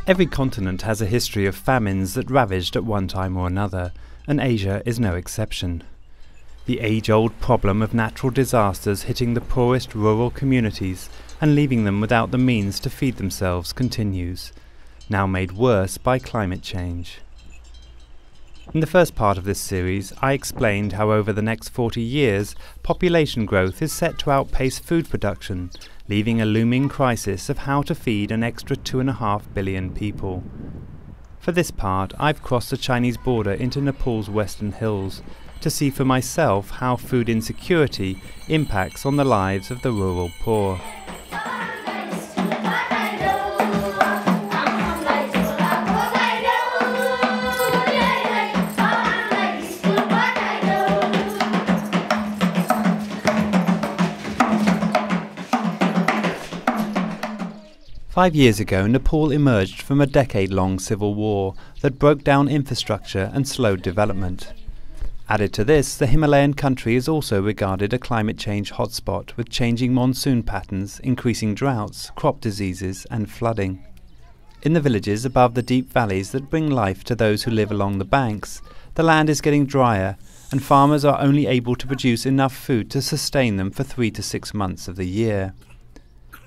Every continent has a history of famines that ravaged at one time or another, and Asia is no exception. The age-old problem of natural disasters hitting the poorest rural communities and leaving them without the means to feed themselves continues, now made worse by climate change. In the first part of this series, I explained how over the next 40 years, population growth is set to outpace food production, leaving a looming crisis of how to feed an extra 2.5 billion people. For this part, I've crossed the Chinese border into Nepal's western hills to see for myself how food insecurity impacts on the lives of the rural poor. 5 years ago, Nepal emerged from a decade-long civil war that broke down infrastructure and slowed development. Added to this, the Himalayan country is also regarded a climate change hotspot with changing monsoon patterns, increasing droughts, crop diseases and flooding. In the villages above the deep valleys that bring life to those who live along the banks, the land is getting drier and farmers are only able to produce enough food to sustain them for 3 to 6 months of the year.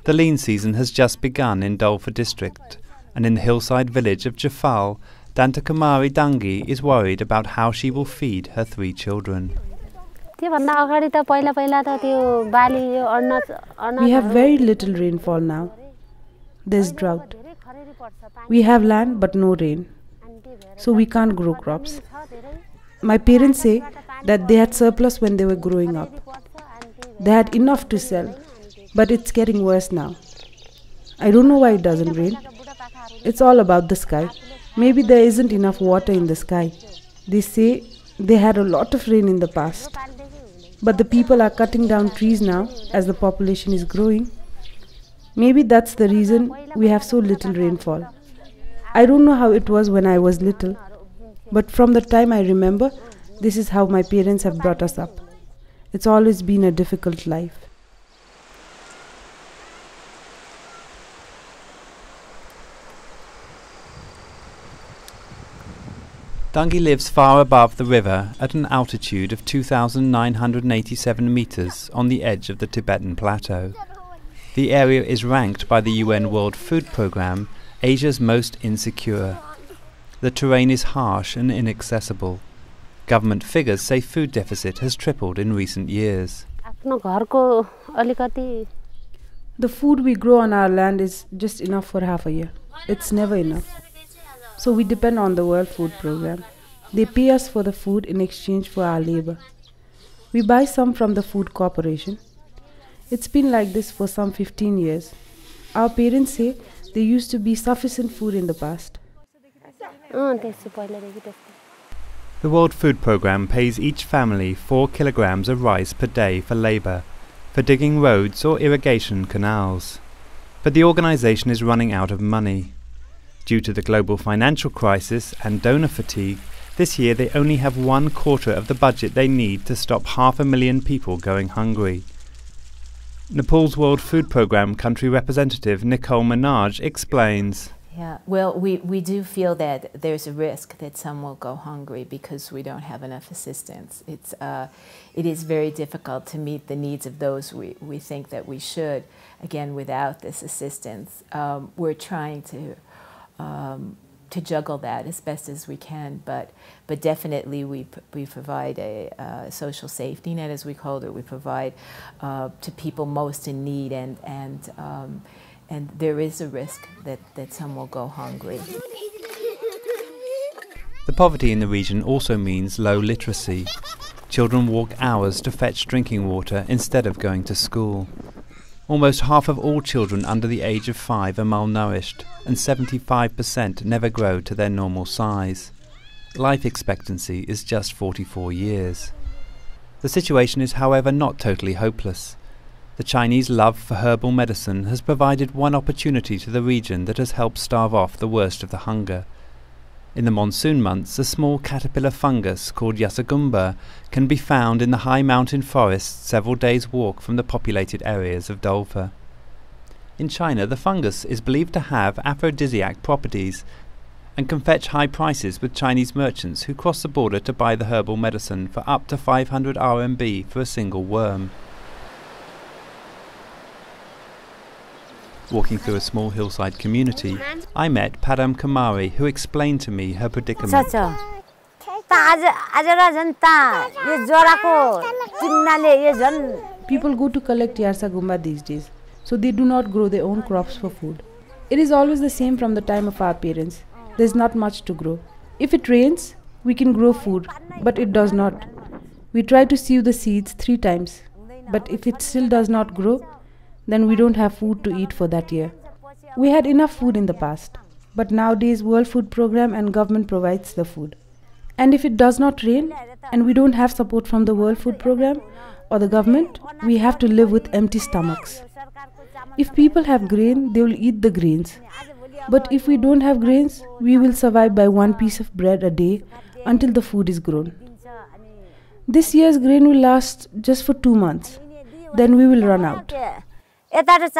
The lean season has just begun in Dolpa district, and in the hillside village of Jafal, Dantakumari Dangi is worried about how she will feed her 3 children. We have very little rainfall now. There's drought. We have land but no rain, so we can't grow crops. My parents say that they had surplus when they were growing up. They had enough to sell, but it's getting worse now. I don't know why it doesn't rain. It's all about the sky. Maybe there isn't enough water in the sky. They say they had a lot of rain in the past. But the people are cutting down trees now as the population is growing. Maybe that's the reason we have so little rainfall. I don't know how it was when I was little, but from the time I remember, this is how my parents have brought us up. It's always been a difficult life. Dangi lives far above the river at an altitude of 2,987 meters on the edge of the Tibetan Plateau. The area is ranked by the UN World Food Programme Asia's most insecure. The terrain is harsh and inaccessible. Government figures say food deficit has tripled in recent years. The food we grow on our land is just enough for half a year. It's never enough. So we depend on the World Food Programme. They pay us for the food in exchange for our labor. We buy some from the Food Corporation. It's been like this for some 15 years. Our parents say there used to be sufficient food in the past. The World Food Programme pays each family 4 kilograms of rice per day for labor, for digging roads or irrigation canals. But the organization is running out of money. Due to the global financial crisis and donor fatigue, this year they only have 1/4 of the budget they need to stop 500,000 people going hungry. Nepal's World Food Programme country representative Nicole Manaj explains. Yeah, well, we do feel that there's a risk that some will go hungry because we don't have enough assistance. It is very difficult to meet the needs of those we think that we should. Again, without this assistance, we're trying to juggle that as best as we can, but definitely we provide a social safety net, as we call it. We provide to people most in need, and there is a risk that some will go hungry. The poverty in the region also means low literacy. Children walk hours to fetch drinking water instead of going to school. Almost half of all children under the age of 5 are malnourished, and 75% never grow to their normal size. Life expectancy is just 44 years. The situation is, however, not totally hopeless. The Chinese love for herbal medicine has provided one opportunity to the region that has helped starve off the worst of the hunger. In the monsoon months, a small caterpillar fungus called Yasagumba can be found in the high mountain forests several days' walk from the populated areas of Dolpa. In China, the fungus is believed to have aphrodisiac properties and can fetch high prices with Chinese merchants who cross the border to buy the herbal medicine for up to 500 RMB for a single worm. Walking through a small hillside community, I met Padam Kumari, who explained to me her predicament. People go to collect Yasagumba these days, so they do not grow their own crops for food. It is always the same from the time of our parents. There is not much to grow. If it rains, we can grow food, but it does not. We try to sieve the seeds 3 times, but if it still does not grow, then we don't have food to eat for that year. We had enough food in the past, but nowadays World Food Program and government provides the food. And if it does not rain and we don't have support from the World Food Program or the government, we have to live with empty stomachs. If people have grain, they will eat the grains. But if we don't have grains, we will survive by 1 piece of bread a day until the food is grown. This year's grain will last just for 2 months. Then we will run out. Both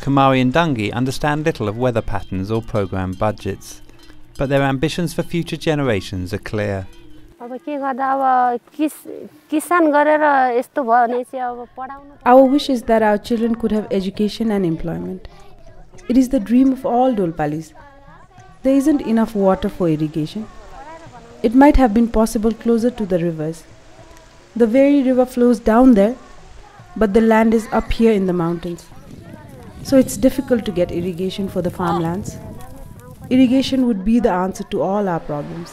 Kumari and Dangi understand little of weather patterns or program budgets, but their ambitions for future generations are clear. Our wish is that our children could have education and employment. It is the dream of all Dolpalis. There isn't enough water for irrigation. It might have been possible closer to the rivers. The very river flows down there, but the land is up here in the mountains. So it's difficult to get irrigation for the farmlands. Irrigation would be the answer to all our problems.